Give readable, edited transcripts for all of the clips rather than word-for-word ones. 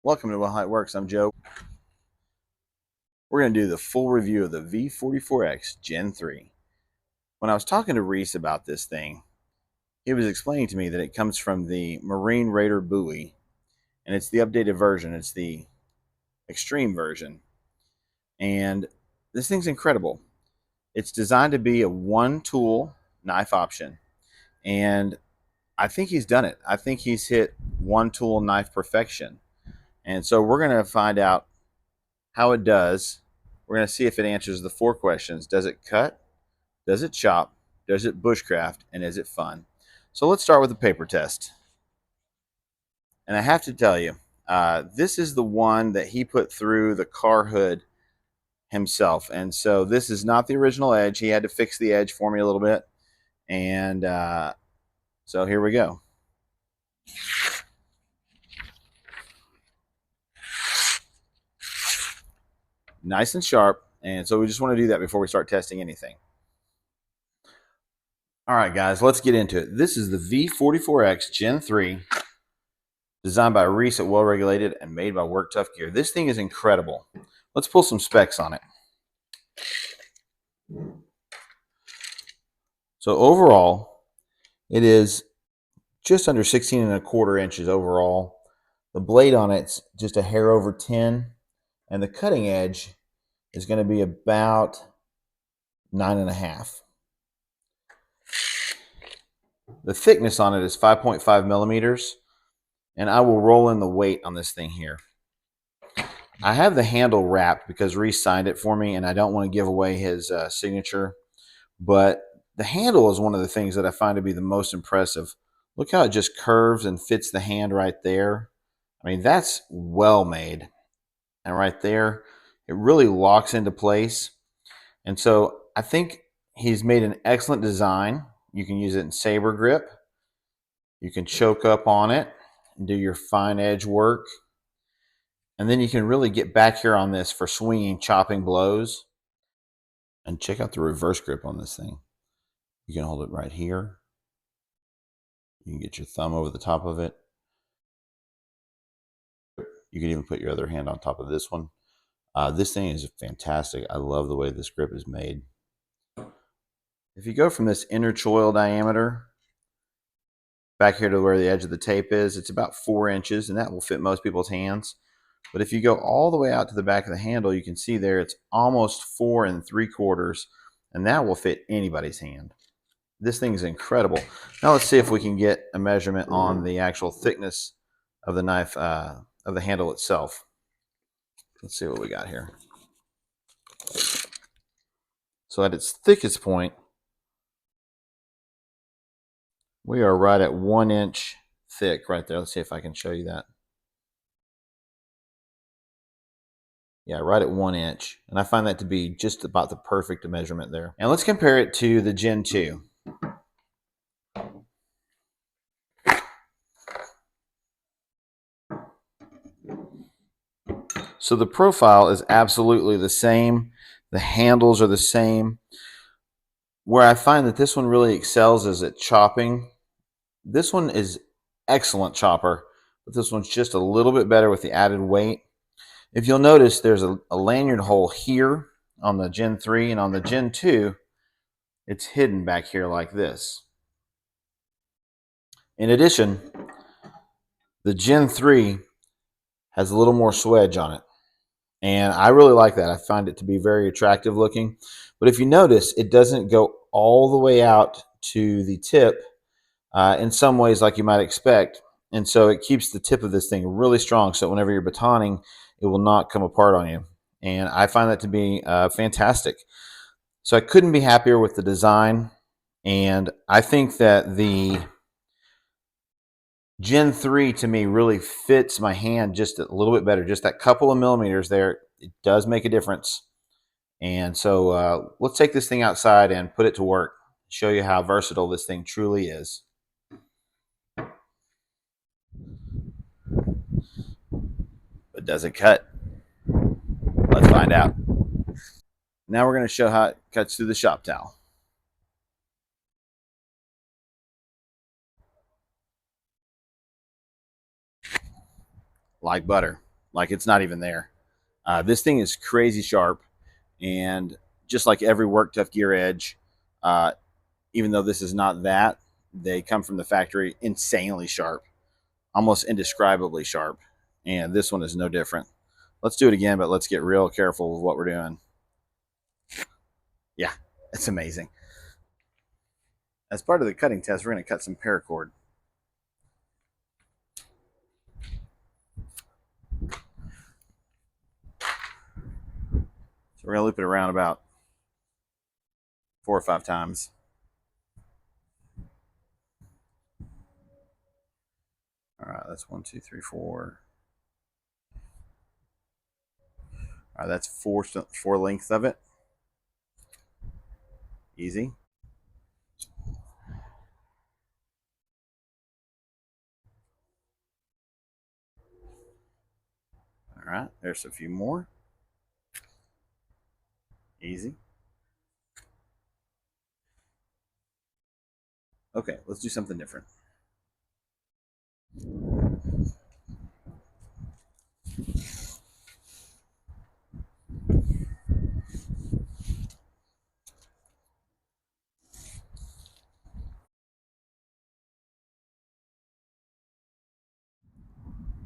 Welcome to Wilhite Works. I'm Joe. We're going to do the full review of the V44X Gen 3. When I was talking to Reese about this thing, he was explaining to me that it comes from the Marine Raider buoy, and it's the updated version. It's the extreme version. And this thing's incredible. It's designed to be a one-tool knife option, and I think he's done it. I think he's hit one-tool knife perfection. And so we're going to find out how it does. We're going to see if it answers the 4 questions. Does it cut? Does it chop? Does it bushcraft? And is it fun? So let's start with the paper test. And I have to tell you, this is the one that he put through the car hood himself. And so this is not the original edge. He had to fix the edge for me a little bit. And so here we go. Nice and sharp. And so we just want to do that before we start testing anything. All right, guys, let's get into it. This is the V44X Gen 3, designed by Reese at Well Regulated and made by Work Tough Gear. This thing is incredible. Let's pull some specs on it. So overall, it is just under 16.25 inches overall. The blade on it's just a hair over 10, and the cutting edge is going to be about 9.5. The thickness on it is 5.5 millimeters, and I will roll in the weight on this thing here. I have the handle wrapped because Reese signed it for me, and I don't want to give away his signature, but the handle is one of the things that I find to be the most impressive. Look how it just curves and fits the hand right there. I mean, that's well made. And right there, it really locks into place. And so I think he's made an excellent design. You can use it in saber grip. You can choke up on it and do your fine edge work. And then you can really get back here on this for swinging, chopping blows. And check out the reverse grip on this thing. You can hold it right here. You can get your thumb over the top of it. You can even put your other hand on top of this one. This thing is fantastic. I love the way this grip is made. If you go from this inner choil diameter back here to where the edge of the tape is, it's about 4 inches, and that will fit most people's hands. But if you go all the way out to the back of the handle, you can see there it's almost 4 3/4, and that will fit anybody's hand. This thing is incredible. Now let's see if we can get a measurement on the actual thickness of the knife, of the handle itself. Let's see what we got here. So at its thickest point, we are right at 1 inch thick right there. Let's see if I can show you that. Yeah, right at 1 inch. And I find that to be just about the perfect measurement there. And let's compare it to the Gen 2. So the profile is absolutely the same. The handles are the same. Where I find that this one really excels is at chopping. This one is excellent chopper, but this one's just a little bit better with the added weight. If you'll notice, there's a lanyard hole here on the Gen 3, and on the Gen 2, it's hidden back here like this. In addition, the Gen 3 has a little more swedge on it, and I really like that. I find it to be very attractive looking. But if you notice, it doesn't go all the way out to the tip in some ways like you might expect. And so it keeps the tip of this thing really strong, so whenever you're batoning, it will not come apart on you. And I find that to be fantastic. So I couldn't be happier with the design. And I think that the Gen 3 to me really fits my hand just a little bit better. Just that couple of millimeters there, it does make a difference. And so let's take this thing outside and put it to work. Show you how versatile this thing truly is. But does it cut? Let's find out. Now we're going to show how it cuts through the shop towel. Like butter. Like it's not even there. This thing is crazy sharp, and just like every Work Tough Gear edge, even though this is not that, they come from the factory insanely sharp, almost indescribably sharp. And this one is no different. Let's do it again, but let's get real careful with what we're doing. Yeah, it's amazing. As part of the cutting test, we're going to cut some paracord. So we're going to loop it around about 4 or 5 times. All right, that's 1, 2, 3, 4. All right, that's four lengths of it. Easy. All right, there's a few more. Easy. Okay, let's do something different.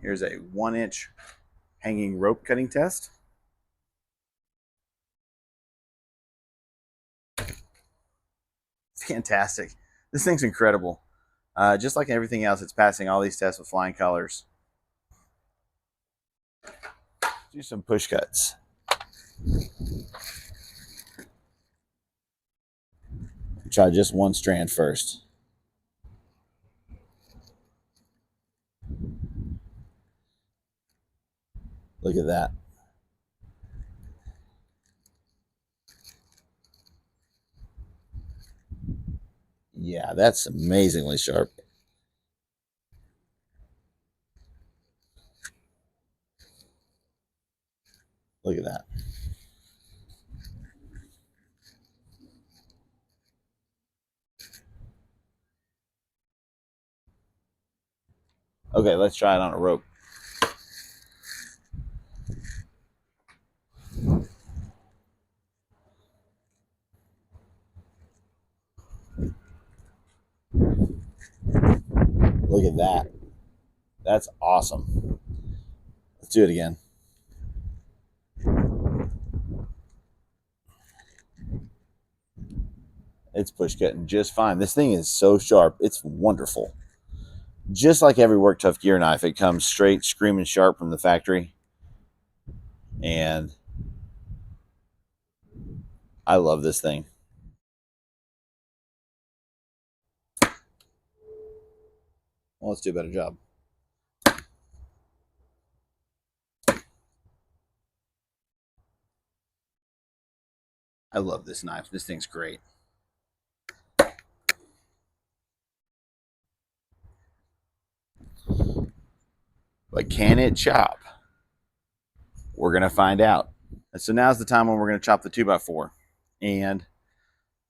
Here's a 1-inch hanging rope cutting test. Fantastic. This thing's incredible. Just like everything else, it's passing all these tests with flying colors. Do some push cuts. Try just one strand first. Look at that. Yeah, that's amazingly sharp. Look at that. Okay, let's try it on a rope. Look at that. That's awesome. Let's do it again. It's push cutting just fine. This thing is so sharp. It's wonderful. Just like every Work Tough Gear knife, it comes straight, screaming sharp from the factory. And I love this thing. Well, let's do a better job. I love this knife. This thing's great. But can it chop? We're going to find out. And so now's the time when we're going to chop the 2x4. And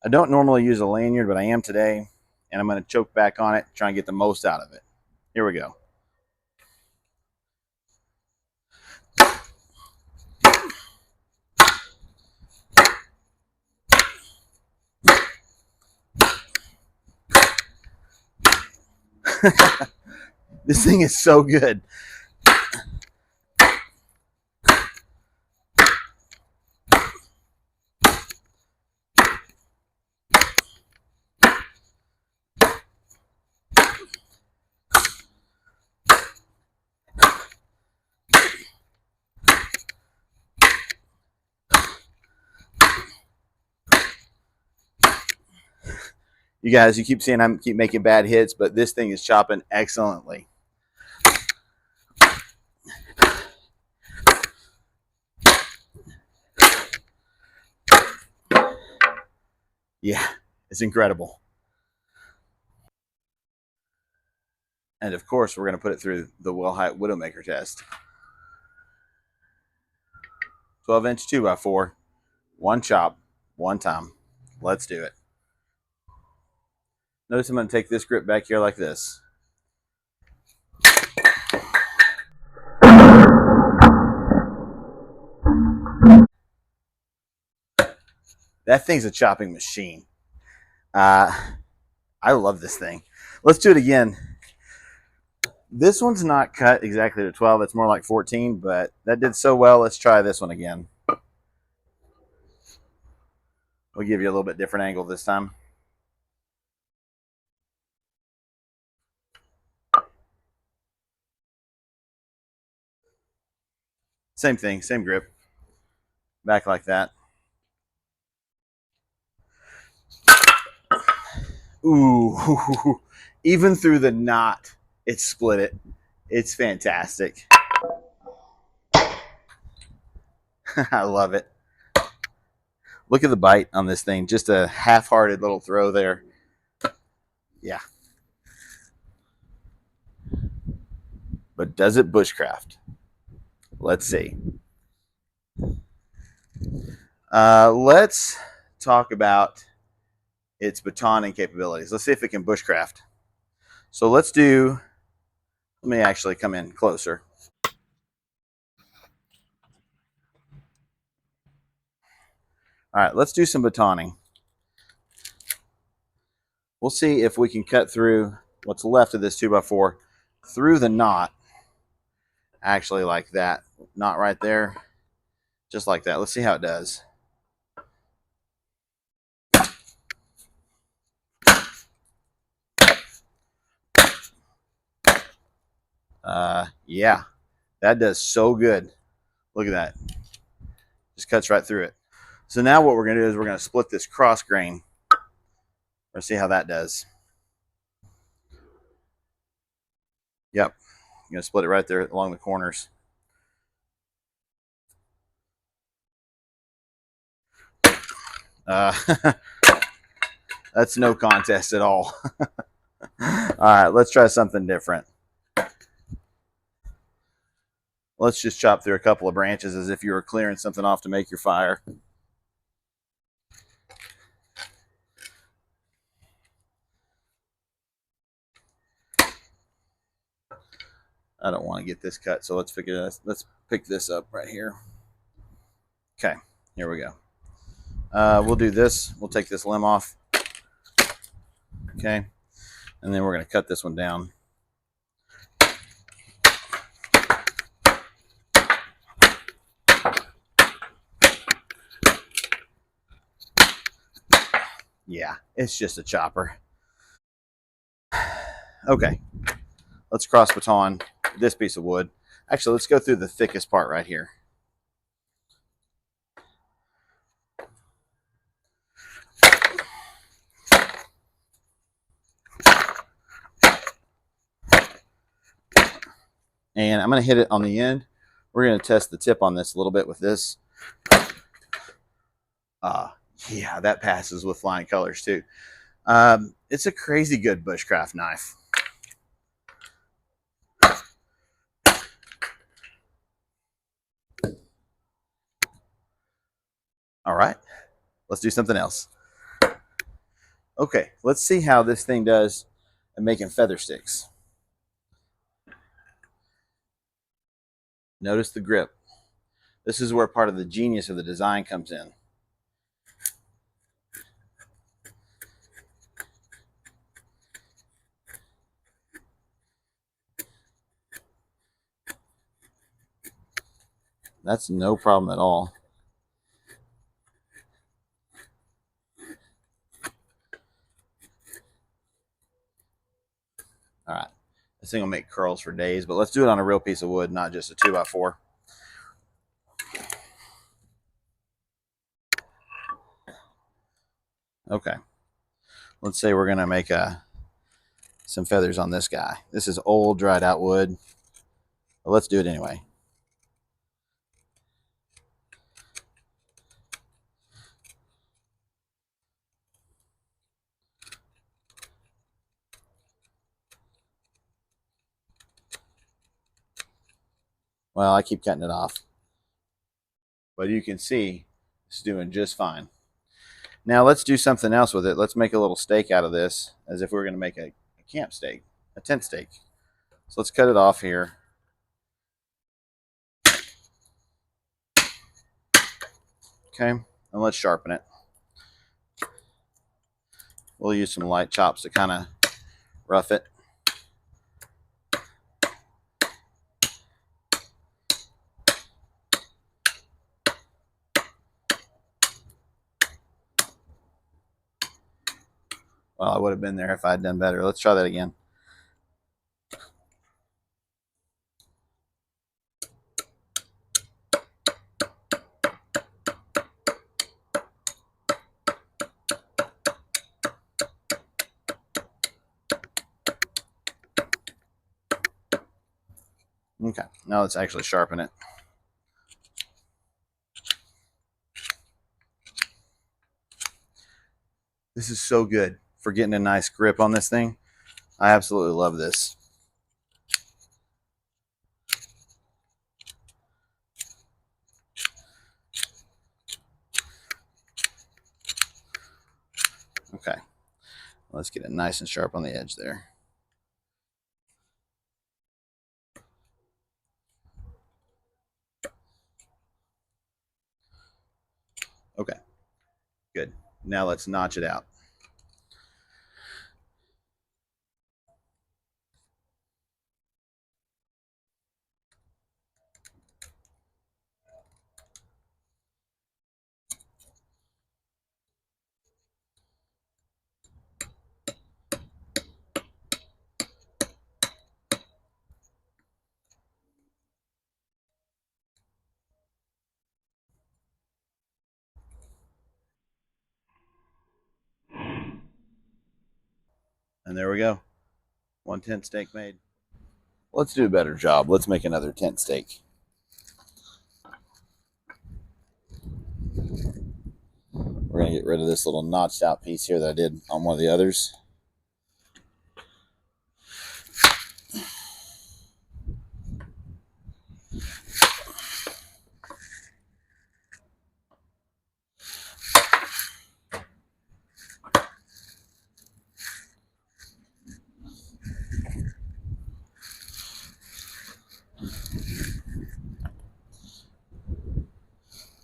I don't normally use a lanyard, but I am today. And I'm going to choke back on it, try and get the most out of it. Here we go. This thing is so good. You guys, you keep saying I keep making bad hits, but this thing is chopping excellently. Yeah, it's incredible. And of course, we're going to put it through the Wilhite Widowmaker test. 12-inch 2x4, one chop, one time. Let's do it. Notice I'm going to take this grip back here like this. That thing's a chopping machine. I love this thing. Let's do it again. This one's not cut exactly to 12. It's more like 14, but that did so well. Let's try this one again. We'll give you a little bit different angle this time. Same thing, same grip. Back like that. Ooh, even through the knot, it split it. It's fantastic. I love it. Look at the bite on this thing. Just a half-hearted little throw there. Yeah. But does it bushcraft? Let's see. Let's talk about its batoning capabilities. Let's see if it can bushcraft. So let's do, let me actually come in closer. All right, let's do some batoning. We'll see if we can cut through what's left of this 2x4 through the knot, actually like that. Knot right there, just like that. Let's see how it does. Yeah, that does so good. Look at that. Just cuts right through it. So now what we're going to do is we're going to split this cross grain. Let's see how that does. Yep. I'm going to split it right there along the corners. That's no contest at all. All right, let's try something different. Let's just chop through a couple of branches as if you were clearing something off to make your fire. I don't want to get this cut, so let's pick this up right here. Okay, here we go. We'll do this. We'll take this limb off. Okay, and then we're going to cut this one down. Yeah, it's just a chopper. Okay, let's cross baton this piece of wood. Actually, let's go through the thickest part right here. And I'm going to hit it on the end. We're going to test the tip on this a little bit with this. Yeah, that passes with flying colors too. It's a crazy good bushcraft knife. All right, let's do something else. Okay, let's see how this thing does at making feather sticks. Notice the grip. This is where part of the genius of the design comes in. That's no problem at all. All right, this thing will make curls for days, but let's do it on a real piece of wood, not just a 2x4. Okay, let's say we're gonna make some feathers on this guy. This is old dried out wood, but let's do it anyway. Well, I keep cutting it off, but you can see it's doing just fine. Now let's do something else with it. Let's make a little stake out of this, as if we were going to make a camp stake, a tent stake. So let's cut it off here. Okay, and let's sharpen it. We'll use some light chops to kind of rough it. Well, I would have been there if I had done better. Let's try that again. Okay, now let's actually sharpen it. This is so good for getting a nice grip on this thing. I absolutely love this. Okay, let's get it nice and sharp on the edge there. Okay, good. Now let's notch it out. And there we go. 1 tent stake made. Let's do a better job. Let's make another tent stake. We're going to get rid of this little notched out piece here that I did on one of the others.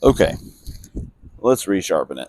Okay, let's resharpen it.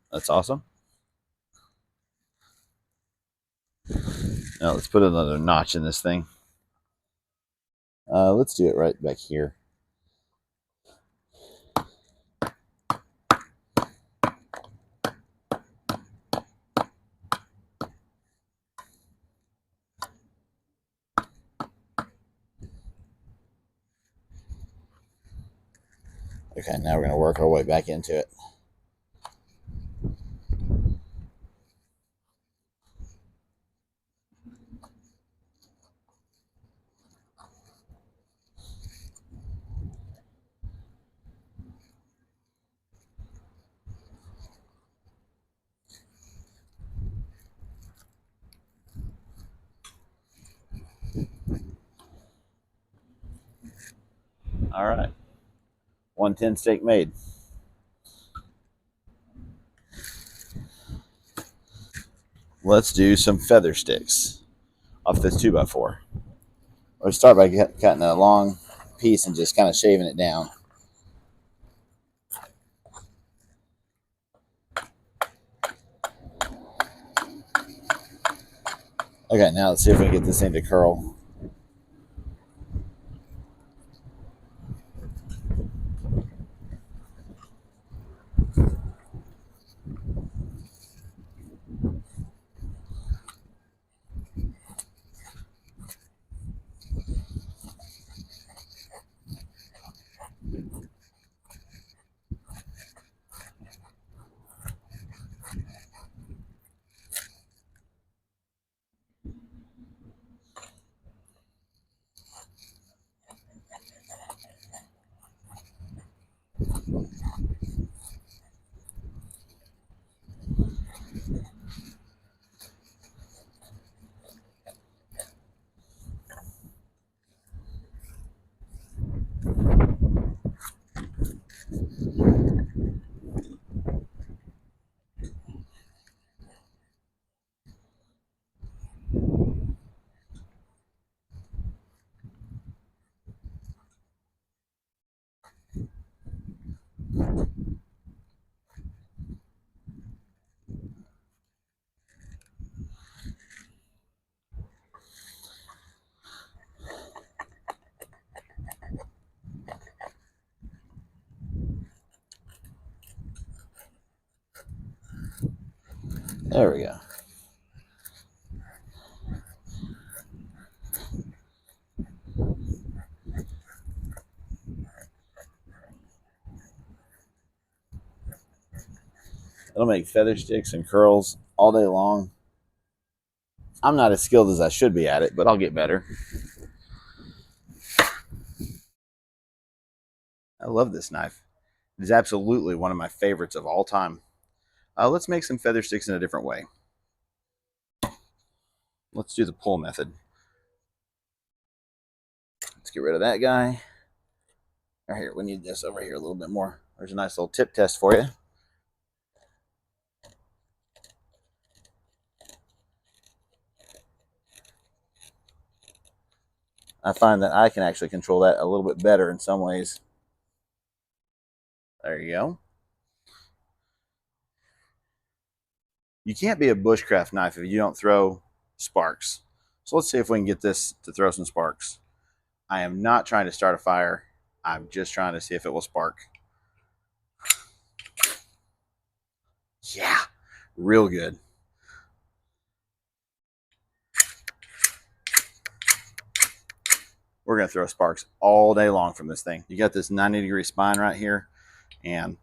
That's awesome. Now let's put another notch in this thing. Let's do it right back here. Okay, now we're going to work our way back into it. All right, 1 tent stake made. Let's do some feather sticks off this 2x4. We'll start by cutting a long piece and just kind of shaving it down. Okay, now let's see if we can get this thing to curl. There we go. It'll make feather sticks and curls all day long. I'm not as skilled as I should be at it, but I'll get better. I love this knife. It is absolutely one of my favorites of all time. Let's make some feather sticks in a different way. Let's do the pull method. Let's get rid of that guy. Right here, we need this over here a little bit more. There's a nice little tip test for you. I find that I can actually control that a little bit better in some ways. There you go. You can't be a bushcraft knife if you don't throw sparks. So let's see if we can get this to throw some sparks. I am not trying to start a fire. I'm just trying to see if it will spark. Yeah, real good. We're going to throw sparks all day long from this thing. You got this 90-degree spine right here, and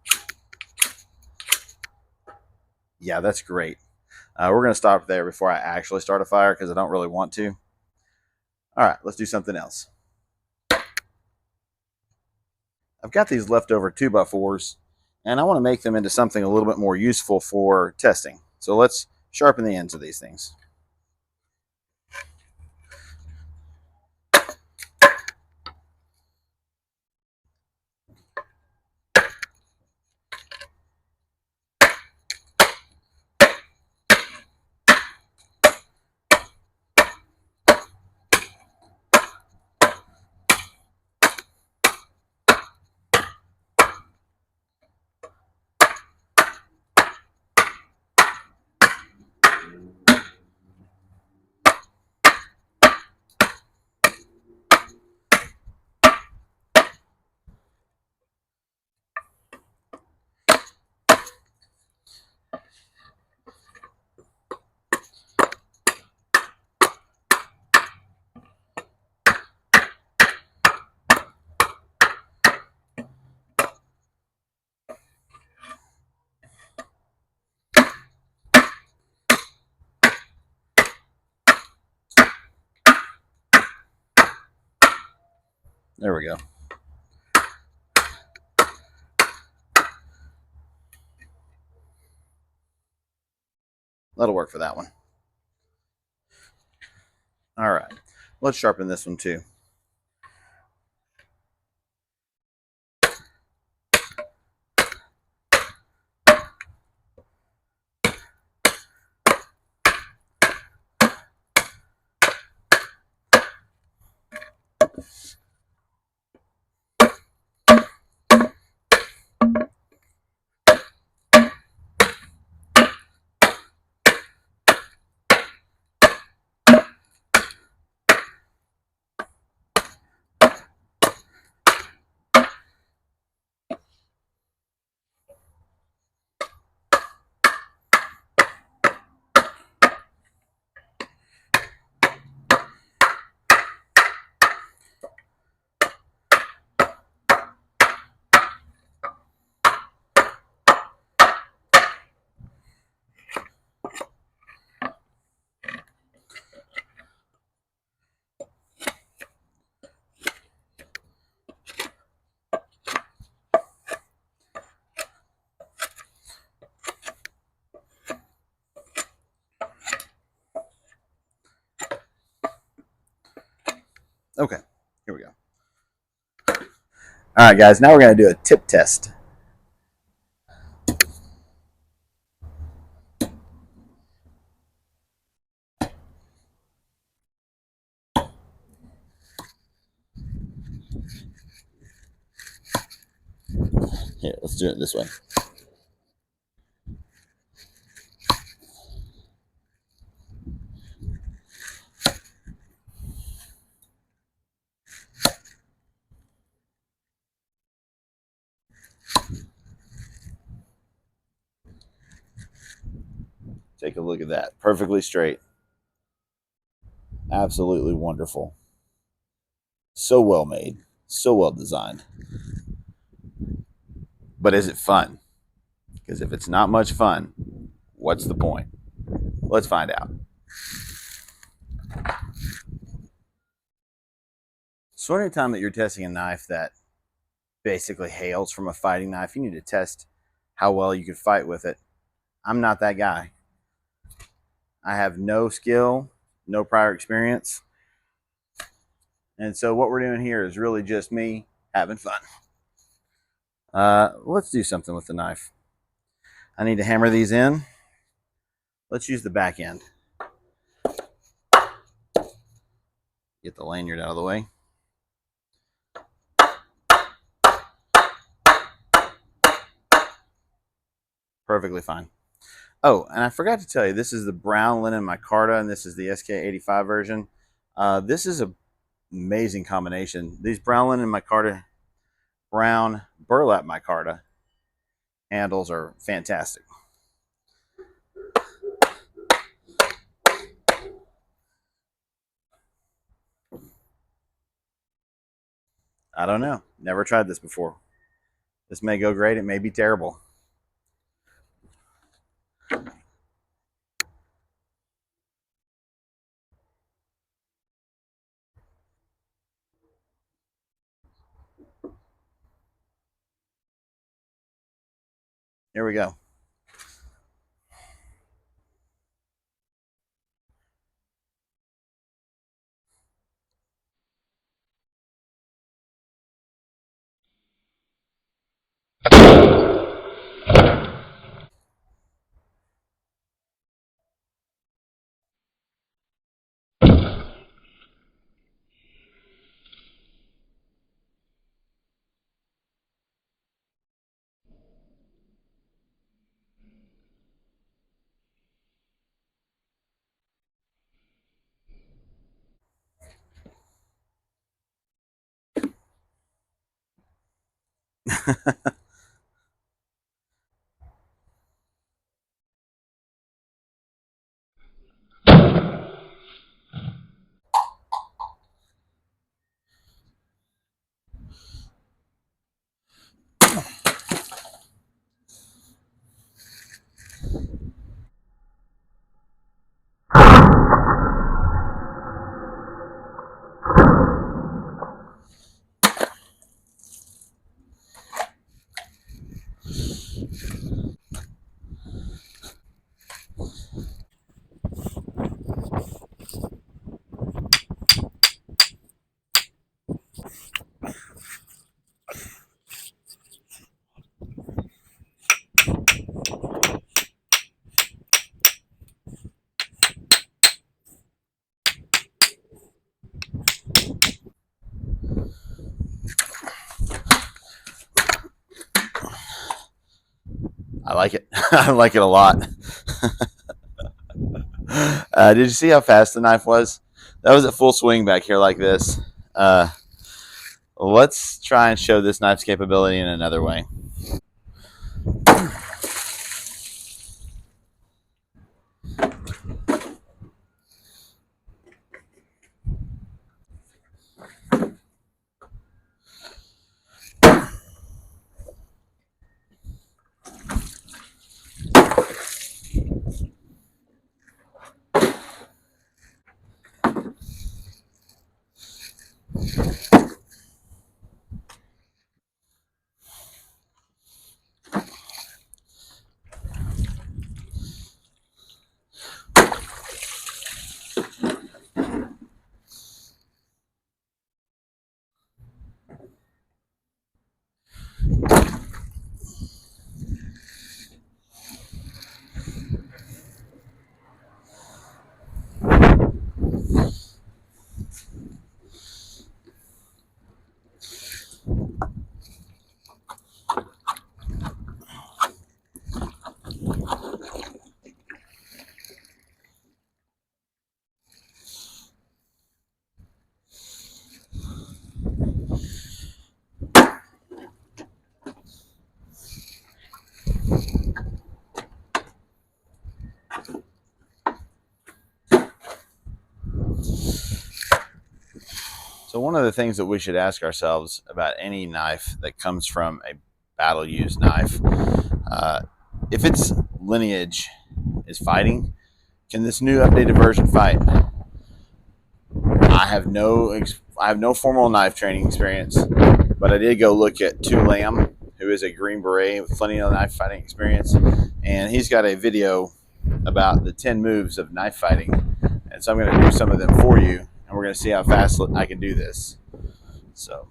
yeah, that's great. We're going to stop there before I actually start a fire because I don't really want to. All right, let's do something else. I've got these leftover 2x4s, and I want to make them into something a little bit more useful for testing. So let's sharpen the ends of these things. There we go. That'll work for that one. All right, let's sharpen this one too. Okay, here we go. All right, guys, now we're going to do a tip test. Here, let's do it this way. Take a look at that. Perfectly straight. Absolutely wonderful. So well made. So well designed. But is it fun? Because if it's not much fun, what's the point? Let's find out. So anytime that you're testing a knife that basically hails from a fighting knife, you need to test how well you can fight with it. I'm not that guy. I have no skill, no prior experience. And so what we're doing here is really just me having fun. Let's do something with the knife. I need to hammer these in. Let's use the back end. Get the lanyard out of the way. Perfectly fine. Oh, and I forgot to tell you, this is the brown linen micarta, and this is the SK85 version. This is an amazing combination. These brown linen micarta, brown burlap micarta handles are fantastic. I don't know. Never tried this before. This may go great. It may be terrible. Here we go. I like it. I like it a lot. Did you see how fast the knife was? That was at full swing back here like this. Uh, let's try and show this knife's capability in another way. So one of the things that we should ask ourselves about any knife that comes from a battle-used knife, if its lineage is fighting, can this new updated version fight? I have no formal knife training experience, but I did go look at Tu Lam, who is a Green Beret with plenty of knife fighting experience, and he's got a video about the 10 moves of knife fighting, and so I'm going to do some of them for you, and we're going to see how fast I can do this. So,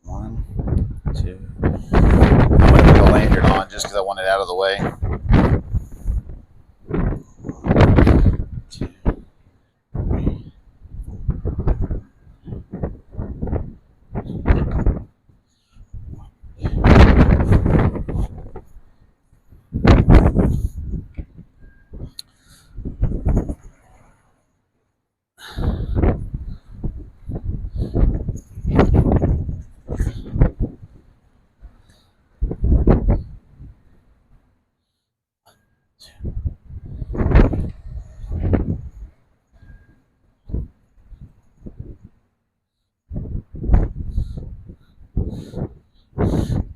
1, 2. I'm going to put the lanyard on just because I want it out of the way. 2, 3.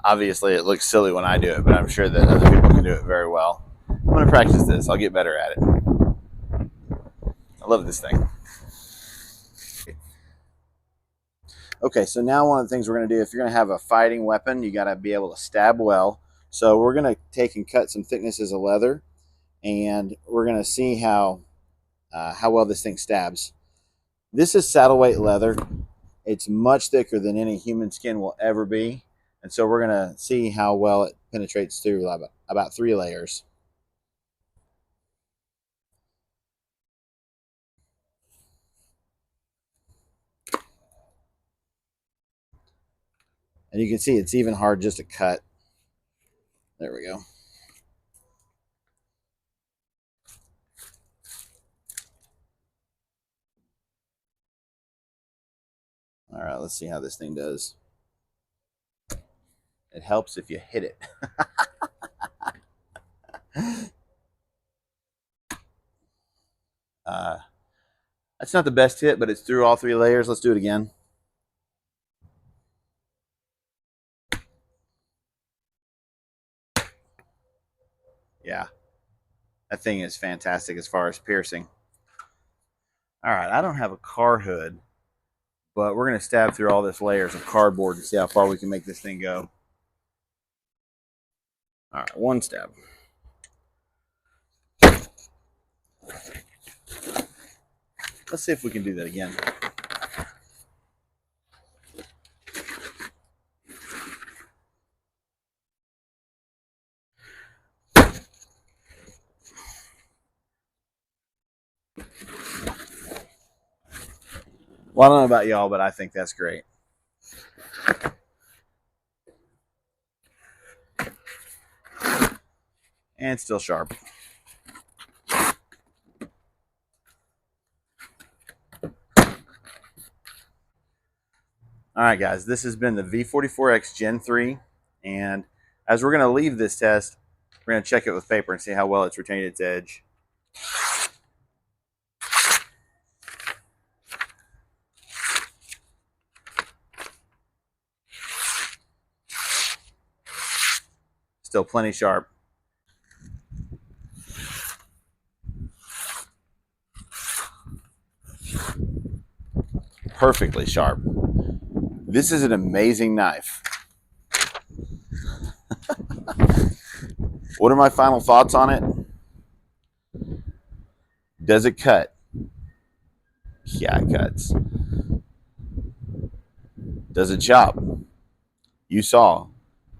Obviously, it looks silly when I do it, but I'm sure that other people can do it very well. I'm going to practice this. I'll get better at it. I love this thing. Okay, so now one of the things we're going to do, if you're going to have a fighting weapon, you got to be able to stab well. So we're going to take and cut some thicknesses of leather, and we're going to see how well this thing stabs. This is saddle weight leather. It's much thicker than any human skin will ever be. And so we're going to see how well it penetrates through about 3 layers. And you can see it's even hard just to cut. There we go. All right, let's see how this thing does. It helps if you hit it. That's not the best hit, but it's through all 3 layers. Let's do it again. Yeah, that thing is fantastic as far as piercing. All right, I don't have a car hood, but we're going to stab through all this layers of cardboard to see how far we can make this thing go. All right, 1 stab. Let's see if we can do that again. Well, I don't know about y'all, but I think that's great. And still sharp. All right, guys, this has been the V44X Gen 3. And as we're going to leave this test, we're going to check it with paper and see how well it's retained its edge. Still plenty sharp. Perfectly sharp. This is an amazing knife. What are my final thoughts on it? Does it cut? Yeah, it cuts. Does it chop? You saw.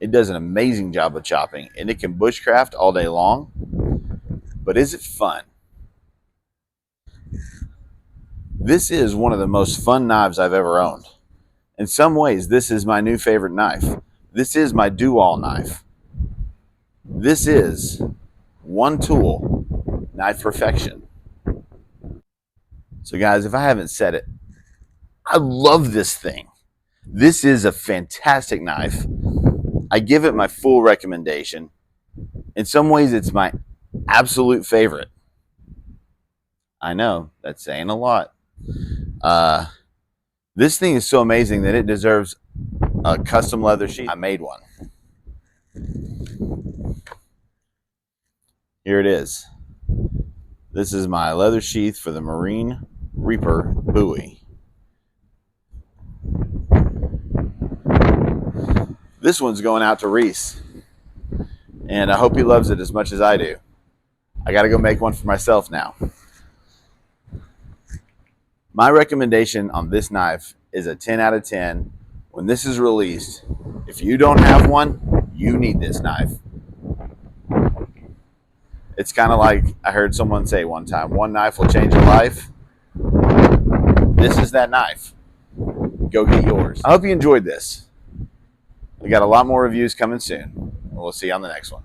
It does an amazing job of chopping, and it can bushcraft all day long. But is it fun? This is one of the most fun knives I've ever owned. In some ways, this is my new favorite knife. This is my do-all knife. This is one tool, knife perfection. So guys, if I haven't said it, I love this thing. This is a fantastic knife. I give it my full recommendation. In some ways, it's my absolute favorite. I know, that's saying a lot. This thing is so amazing that it deserves a custom leather sheath. I made one. Here it is. This is my leather sheath for the Marine Reaper buoy. This one's going out to Reese, and I hope he loves it as much as I do. I gotta go make one for myself now. My recommendation on this knife is a 10 out of 10. When this is released, if you don't have one, you need this knife. It's kind of like I heard someone say one time, one knife will change your life. This is that knife. Go get yours. I hope you enjoyed this. We got a lot more reviews coming soon. We'll see you on the next one.